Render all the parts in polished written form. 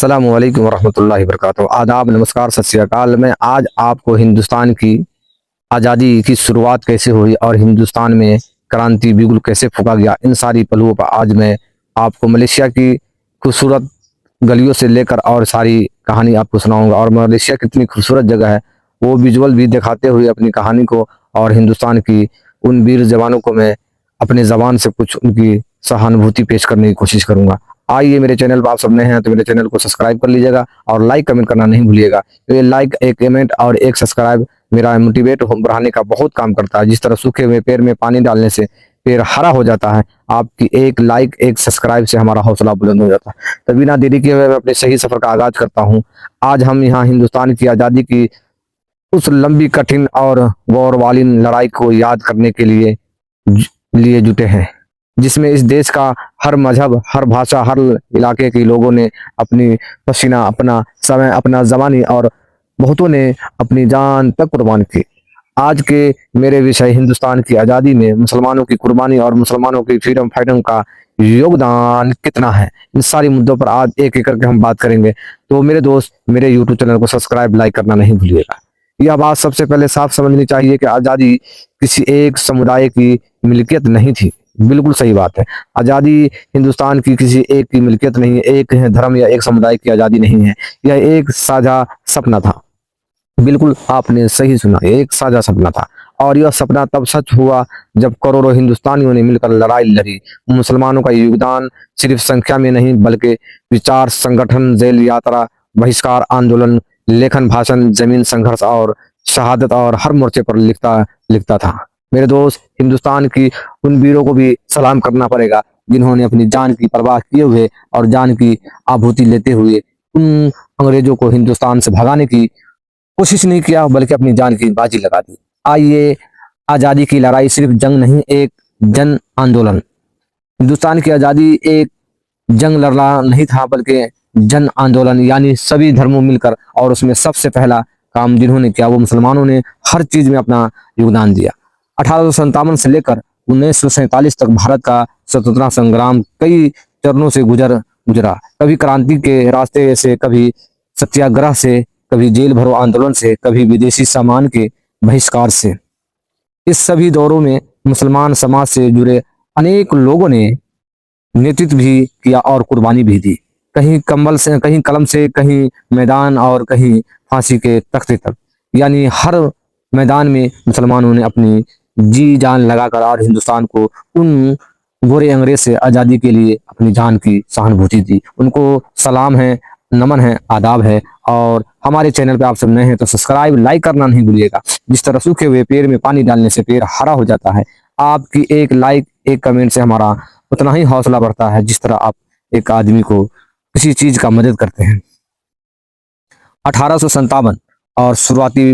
अस्सलाम वालेकुम वरहमतुल्लाहि वबरकातुहू। आदाब, नमस्कार, सत श्री अकाल। मैं आज आपको हिंदुस्तान की आज़ादी की शुरुआत कैसे हुई और हिंदुस्तान में क्रांति बिगुल कैसे फूँका गया, इन सारी पहलुओं पर आज मैं आपको मलेशिया की खूबसूरत गलियों से लेकर और सारी कहानी आपको सुनाऊंगा। और मलेशिया कितनी खूबसूरत जगह है वो विजुअल भी दिखाते हुए अपनी कहानी को और हिंदुस्तान की उन वीर जवानों को मैं अपने ज़बान से कुछ उनकी सहानुभूति पेश करने की कोशिश करूंगा। आइए, मेरे चैनल पर आप सब नए हैं तो मेरे चैनल को सब्सक्राइब कर लीजिएगा और लाइक कमेंट करना नहीं भूलिएगा। तो ये लाइक, एक कमेंट और एक सब्सक्राइब मेरा मोटिवेट बढ़ाने का बहुत काम करता है। जिस तरह सूखे हुए पेड़ में पानी डालने से पेड़ हरा हो जाता है, आपकी एक लाइक, एक सब्सक्राइब से हमारा हौसला बुलंद हो जाता है। तो बिना देरी किए हुए मैं अपने सही सफर का आगाज करता हूँ। आज हम यहाँ हिंदुस्तान की आज़ादी की उस लंबी, कठिन और गौरवालीन लड़ाई को याद करने के लिए जुटे हैं, जिसमें इस देश का हर मजहब, हर भाषा, हर इलाके के लोगों ने अपनी पसीना, अपना समय, अपना जवानी और बहुतों ने अपनी जान तक कुर्बान की। आज के मेरे विषय हिंदुस्तान की आज़ादी में मुसलमानों की कुर्बानी और मुसलमानों की फ्रीडम फाइटर का योगदान कितना है, इन सारी मुद्दों पर आज एक एक करके हम बात करेंगे। तो मेरे दोस्त, मेरे यूट्यूब चैनल को सब्सक्राइब, लाइक करना नहीं भूलिएगा। यह बात सबसे पहले साफ समझनी चाहिए कि आज़ादी किसी एक समुदाय की मिल्कियत नहीं थी। बिल्कुल सही बात है। आज़ादी हिंदुस्तान की किसी एक की मिल्कियत नहीं है, एक धर्म या एक समुदाय की आज़ादी नहीं है। यह एक साझा सपना था। बिल्कुल आपने सही सुना, एक साझा सपना था। और यह सपना तब सच हुआ जब करोड़ों हिंदुस्तानियों ने मिलकर लड़ाई लड़ी। मुसलमानों का योगदान सिर्फ संख्या में नहीं बल्कि विचार, संगठन, जेल यात्रा, बहिष्कार आंदोलन, लेखन, भाषण, जमीन संघर्ष और शहादत और हर मोर्चे पर लिखता लिखता था। मेरे दोस्त, हिंदुस्तान की उन वीरों को भी सलाम करना पड़ेगा जिन्होंने अपनी जान की परवाह किए हुए और जान की आहुति लेते हुए उन अंग्रेजों को हिंदुस्तान से भगाने की कोशिश नहीं किया बल्कि अपनी जान की बाजी लगा दी। आइए, आज़ादी की लड़ाई सिर्फ जंग नहीं, एक जन आंदोलन। हिंदुस्तान की आज़ादी एक जंग लड़ना नहीं था बल्कि जन आंदोलन, यानी सभी धर्मों मिलकर। और उसमें सबसे पहला काम जिन्होंने किया वो मुसलमानों ने हर चीज में अपना योगदान दिया। 1857 से लेकर 1947 तक भारत का स्वतंत्रता संग्राम कई चरणों से गुजरा। कभी क्रांति के रास्ते से, कभी सत्याग्रह से, कभी जेल भरो आंदोलन से, कभी विदेशी सामान के बहिष्कार से। इस सभी दौरों में मुसलमान समाज से जुड़े अनेक लोगों ने नेतृत्व भी किया और कुर्बानी भी दी। कहीं कंबल से, कहीं कलम से, कहीं मैदान और कहीं फांसी के तख्ते तक। यानी हर मैदान में मुसलमानों ने अपनी जी जान लगाकर और हिंदुस्तान को उन गोरे अंग्रेज से आज़ादी के लिए अपनी जान की सहानुभूति दी। उनको सलाम है, नमन है, आदाब है। और हमारे चैनल पे आप सब नए हैं तो सब्सक्राइब, लाइक करना नहीं भूलिएगा। जिस तरह सूखे हुए पेड़ में पानी डालने से पेड़ हरा हो जाता है, आपकी एक लाइक, एक कमेंट से हमारा उतना ही हौसला बढ़ता है जिस तरह आप एक आदमी को किसी चीज का मदद करते हैं। 1857 और शुरुआती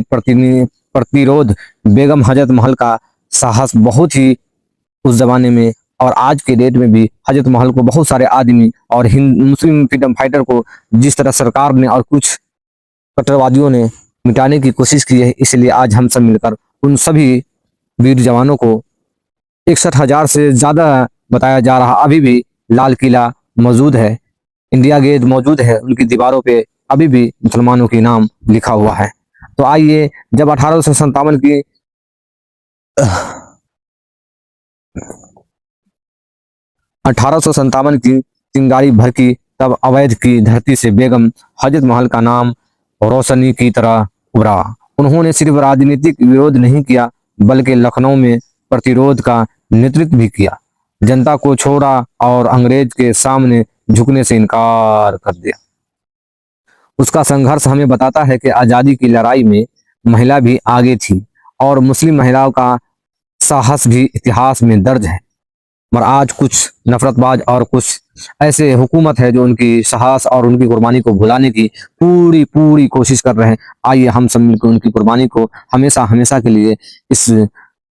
प्रतिरोध, बेगम हजरत महल का साहस बहुत ही उस जमाने में और आज के डेट में भी हजरत महल को बहुत सारे आदमी और मुस्लिम फ्रीडम फाइटर को जिस तरह सरकार ने और कुछ कट्टरवादियों ने मिटाने की कोशिश की है, इसलिए आज हम सब मिलकर उन सभी वीर जवानों को 61,000 से ज्यादा बताया जा रहा अभी भी लाल किला मौजूद है, इंडिया गेट मौजूद है, उनकी दीवारों पे अभी भी मुसलमानों के नाम लिखा हुआ है। तो आइए, जब 1857 की चिंगारी भड़की, तब अवैध की धरती से बेगम हजरत महल का नाम रोशनी की तरह उभरा। उन्होंने सिर्फ राजनीतिक विरोध नहीं किया बल्कि लखनऊ में प्रतिरोध का नेतृत्व भी किया। जनता को छोड़ा और अंग्रेज के सामने झुकने से इनकार कर दिया। उसका संघर्ष हमें बताता है कि आज़ादी की लड़ाई में महिला भी आगे थी और मुस्लिम महिलाओं का साहस भी इतिहास में दर्ज है। मगर आज कुछ नफरतबाज और कुछ ऐसे हुकूमत है जो उनकी साहस और उनकी कुर्बानी को भुलाने की पूरी पूरी कोशिश कर रहे हैं। आइए हम सब मिलकर उनकी कुर्बानी को हमेशा हमेशा के लिए इस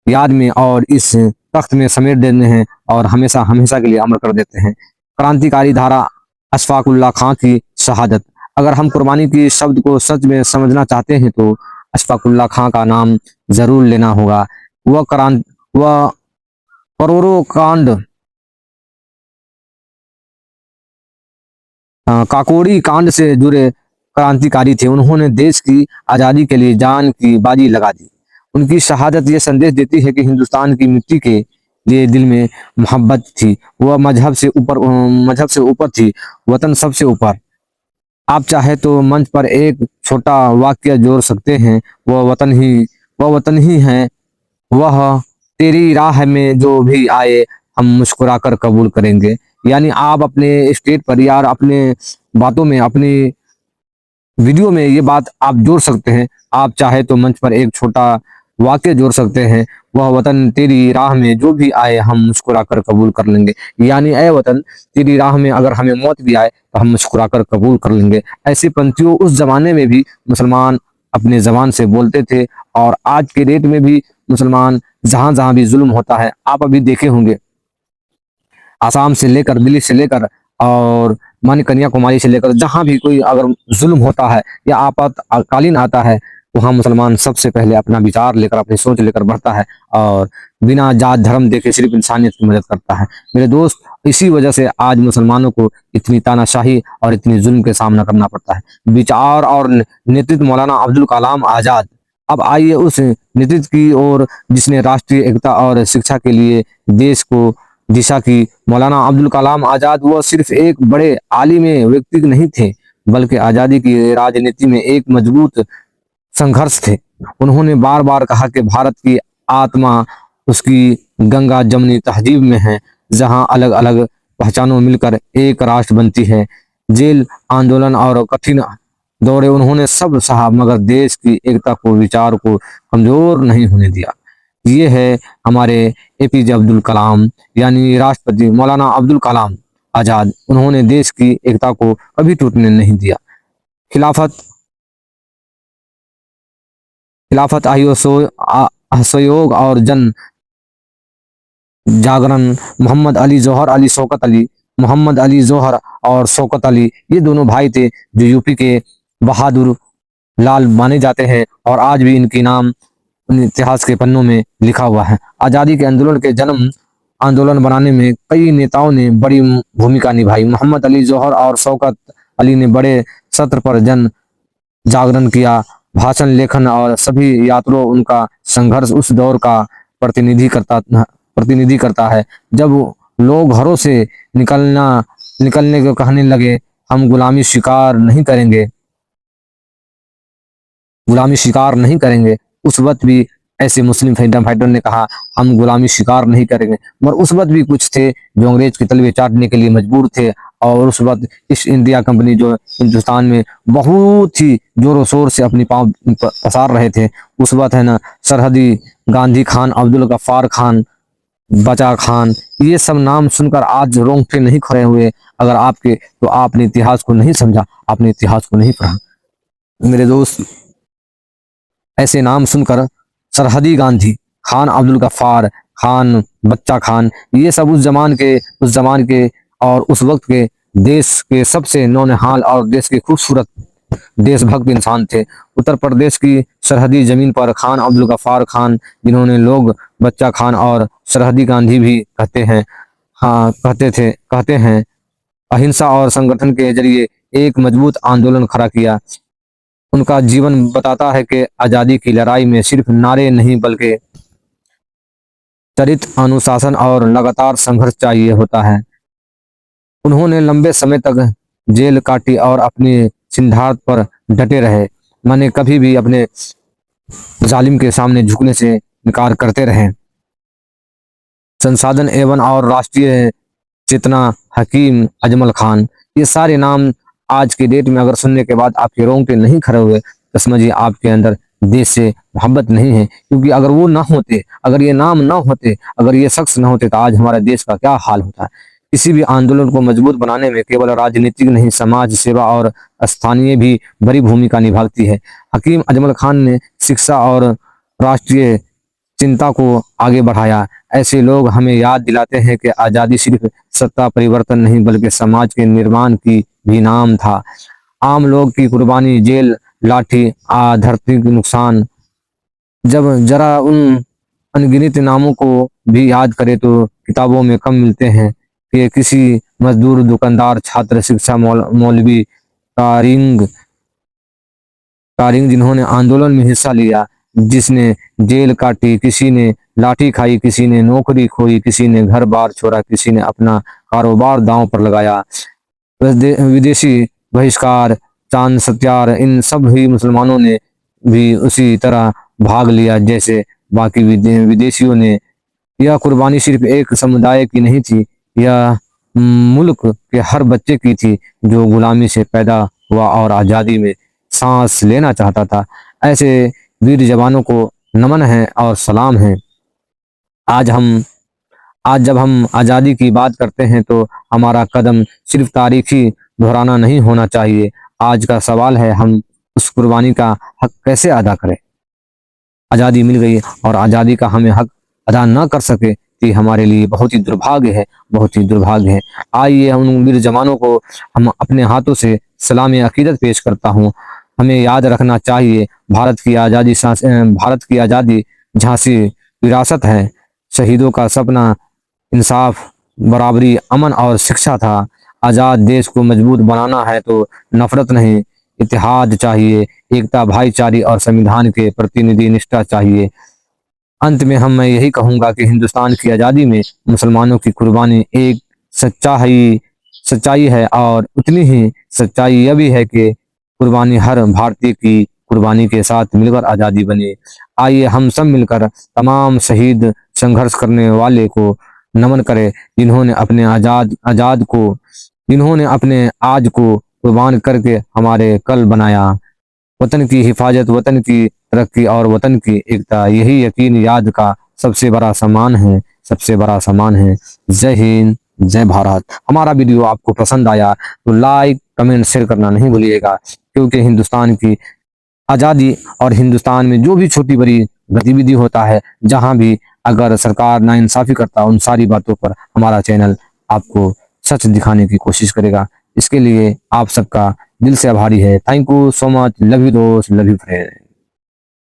याद में और इस तख्त में समेट देते हैं और हमेशा हमेशा के लिए अमर कर देते हैं। क्रांतिकारी धारा अशफाक उल्लाह खां की शहादत। अगर हम कुर्बानी की शब्द को सच में समझना चाहते हैं तो अशफाक उल्लाह खां का नाम जरूर लेना होगा। वह करोड़ों कांड काकोरी कांड से जुड़े क्रांतिकारी थे। उन्होंने देश की आज़ादी के लिए जान की बाजी लगा दी। उनकी शहादत ये संदेश देती है कि हिंदुस्तान की मिट्टी के लिए दिल में मोहब्बत थी। वह मजहब से ऊपर थी, वतन सबसे ऊपर। आप चाहे तो मंच पर एक छोटा वाक्य जोड़ सकते हैं, वह वतन ही है, वह तेरी राह में जो भी आए हम मुस्कुराकर कबूल करेंगे। यानी आप अपने स्टेट पर या अपने बातों में, अपनी वीडियो में ये बात आप जोड़ सकते हैं। आप चाहे तो मंच पर एक छोटा वाक्य जोड़ सकते हैं, वह वतन तेरी राह में जो भी आए हम मुस्कुराकर कबूल कर लेंगे। यानी ऐ वतन, तेरी राह में अगर हमें मौत भी आए तो हम मुस्कुराकर कबूल कर लेंगे। ऐसी पंक्तियों उस जमाने में भी मुसलमान अपने जबान से बोलते थे, और आज के डेट में भी मुसलमान जहां जहां भी जुल्म होता है, आप अभी देखे होंगे, आसाम से लेकर दिल्ली से लेकर और मान्य कन्याकुमारी से लेकर जहां भी कोई अगर जुल्म होता है या आपातकालीन आता है, वहां मुसलमान सबसे पहले अपना विचार लेकर, अपनी सोच लेकर बढ़ता है और बिना जात धर्म देखे सिर्फ इंसानियत की मदद करता है। मेरे दोस्त, इसी वजह से आज मुसलमानों को इतनी तानाशाही और इतनी जुल्म के सामना करना पड़ता है। विचार और नेतृत्व मौलाना अब्दुल कलाम आजाद। अब आइए उस नेतृत्व की ओर जिसने राष्ट्रीय एकता और शिक्षा के लिए देश को दिशा की। मौलाना अब्दुल कलाम आजाद वह सिर्फ एक बड़े आलिम व्यक्ति नहीं थे, बल्कि आजादी की राजनीति में एक मजबूत संघर्ष थे। उन्होंने बार बार कहा कि भारत की आत्मा उसकी गंगा जमनी तहजीब में है, जहां अलग अलग पहचानों मिलकर एक राष्ट्र बनती है। जेल, आंदोलन और कठिन दौरे उन्होंने सब सहा, मगर देश की एकता को, विचार को कमजोर नहीं होने दिया। ये है हमारे एपीजे अब्दुल कलाम, यानी राष्ट्रपति मौलाना अब्दुल कलाम आजाद। उन्होंने देश की एकता को कभी टूटने नहीं दिया। खिलाफत खिलाफत असहयोग और जन जागरण। मोहम्मद अली जौहर और शौकत अली, ये दोनों भाई थे जो यूपी के बहादुर लाल माने जाते हैं, और आज भी इनकी नाम इतिहास के पन्नों में लिखा हुआ है। आजादी के आंदोलन के जन्म आंदोलन बनाने में कई नेताओं ने बड़ी भूमिका निभाई। मोहम्मद अली जौहर और शौकत अली ने बड़े सत्र पर जन जागरण किया, भाषण, लेखन और सभी यात्रों। उनका संघर्ष उस दौर का प्रतिनिधि करता है जब लोग घरों से निकलने को कहने लगे, हम गुलामी शिकार नहीं करेंगे। उस वक्त भी ऐसे मुस्लिम फ्रीडम फाइटर ने कहा, हम गुलामी शिकार नहीं करेंगे। मगर उस वक्त भी कुछ थे जो अंग्रेज की तलवे चाटने के लिए मजबूर थे, और उस वक्त ईस्ट इंडिया कंपनी जो हिंदुस्तान में बहुत ही जोरों शोर से अपनी पांव पसार रहे थे, उस वक्त है ना, सरहदी गांधी खान, अब्दुल गफ्फार खान, बचा खान, ये सब नाम सुनकर आज रोंगटे नहीं खड़े हुए अगर आपके, तो आपने इतिहास को नहीं समझा, आपने इतिहास को नहीं पढ़ा। मेरे दोस्त, ऐसे नाम सुनकर सरहदी गांधी खान, अब्दुल गफ्फार खान, बच्चा खान, ये सब उस जमान के और उस वक्त के देश के सबसे नौनिहाल और देश के खूबसूरत देशभक्त इंसान थे। उत्तर प्रदेश की सरहदी जमीन पर खान अब्दुल गफ्फार खान, जिन्होंने लोग बच्चा खान और सरहदी गांधी भी कहते हैं, अहिंसा और संगठन के जरिए एक मजबूत आंदोलन खड़ा किया। उनका जीवन बताता है कि आजादी की लड़ाई में सिर्फ नारे नहीं, बल्कि चरित्र, अनुशासन और लगातार संघर्ष चाहिए होता है। उन्होंने लंबे समय तक जेल काटी और अपने सिद्धांत पर डटे रहे, माने कभी भी अपने जालिम के सामने झुकने से इनकार करते रहे। संसाधन एवं और राष्ट्रीय चेतना, हकीम अजमल खान, ये सारे नाम आज के डेट में अगर सुनने के बाद आपके रोंगटे नहीं खड़े हुए, तो समझिए आपके अंदर देश से मोहब्बत नहीं है। क्योंकि अगर वो ना होते, अगर ये नाम ना होते, अगर ये शख्स ना होते, तो आज हमारे देश का क्या हाल होता है। किसी भी आंदोलन को मजबूत बनाने में केवल राजनीतिक नहीं, समाज सेवा और स्थानीय भी बड़ी भूमिका निभाती है। हकीम अजमल खान ने शिक्षा और राष्ट्रीय चिंता को आगे बढ़ाया। ऐसे लोग हमें याद दिलाते हैं कि आजादी सिर्फ सत्ता परिवर्तन नहीं, बल्कि समाज के निर्माण की भी नाम था। आम लोग की कुर्बानी, जेल, लाठी, धरती के नुकसान, जब जरा उन अनगिनत नामों को भी याद करें तो किताबों में कम मिलते हैं कि किसी मजदूर, दुकानदार, छात्र, शिक्षा, मौलवी, कारिंग कारिंग जिन्होंने आंदोलन में हिस्सा लिया, जिसने जेल काटी, किसी ने लाठी खाई, किसी ने नौकरी खोई, किसी ने घर बार छोड़ा, किसी ने अपना कारोबार दांव पर लगाया। विदेशी बहिष्कार, चांद सत्यार, इन सब ही मुसलमानों ने भी उसी तरह भाग लिया जैसे बाकी विदेशियों ने। यह कुर्बानी सिर्फ एक समुदाय की नहीं थी, यह मुल्क के हर बच्चे की थी जो गुलामी से पैदा हुआ और आज़ादी में सांस लेना चाहता था। ऐसे वीर जवानों को नमन है और सलाम है। आज हम आज जब हम आज़ादी की बात करते हैं तो हमारा कदम सिर्फ तारीखी दोहराना नहीं होना चाहिए। आज का सवाल है, हम उस कुर्बानी का हक कैसे अदा करें। आज़ादी मिल गई और आज़ादी का हमें हक अदा न कर सके तो हमारे लिए बहुत ही दुर्भाग्य है, बहुत ही दुर्भाग्य है। आइए उन वीर जवानों को हम अपने हाथों से सलामी अकीदत पेश करता हूँ। हमें याद रखना चाहिए, भारत की आज़ादी झांसी विरासत है। शहीदों का सपना इंसाफ, बराबरी, अमन और शिक्षा था। आज़ाद देश को मजबूत बनाना है तो नफरत नहीं, इत्तेहाद चाहिए। एकता, भाईचारे और संविधान के प्रतिनिधि निष्ठा चाहिए। अंत में मैं यही कहूंगा कि हिंदुस्तान की आज़ादी में मुसलमानों की कुर्बानी एक सच्चाई है और उतनी ही सच्चाई यह भी है कि कुर्बानी हर भारतीय की कुर्बानी के साथ मिलकर आज़ादी बने। आइए हम सब मिलकर तमाम शहीद संघर्ष करने वाले को नमन करें, जिन्होंने अपने आज को कुर्बान करके हमारे कल बनाया। वतन की हिफाजत, वतन की तरक्की और वतन की एकता, यही यकीन याद का सबसे बड़ा सम्मान है, सबसे बड़ा सम्मान है। जय हिंद, जय भारत। हमारा वीडियो आपको पसंद आया तो लाइक, कमेंट, शेयर करना नहीं भूलिएगा, क्योंकि हिंदुस्तान की आज़ादी और हिंदुस्तान में जो भी छोटी बड़ी गतिविधि होता है, जहां भी अगर सरकार नाइंसाफी करता है, उन सारी बातों पर हमारा चैनल आपको सच दिखाने की कोशिश करेगा। इसके लिए आप सबका दिल से आभारी है। Thank you so much. Love you दोस्त, लव यू फ्रेंड।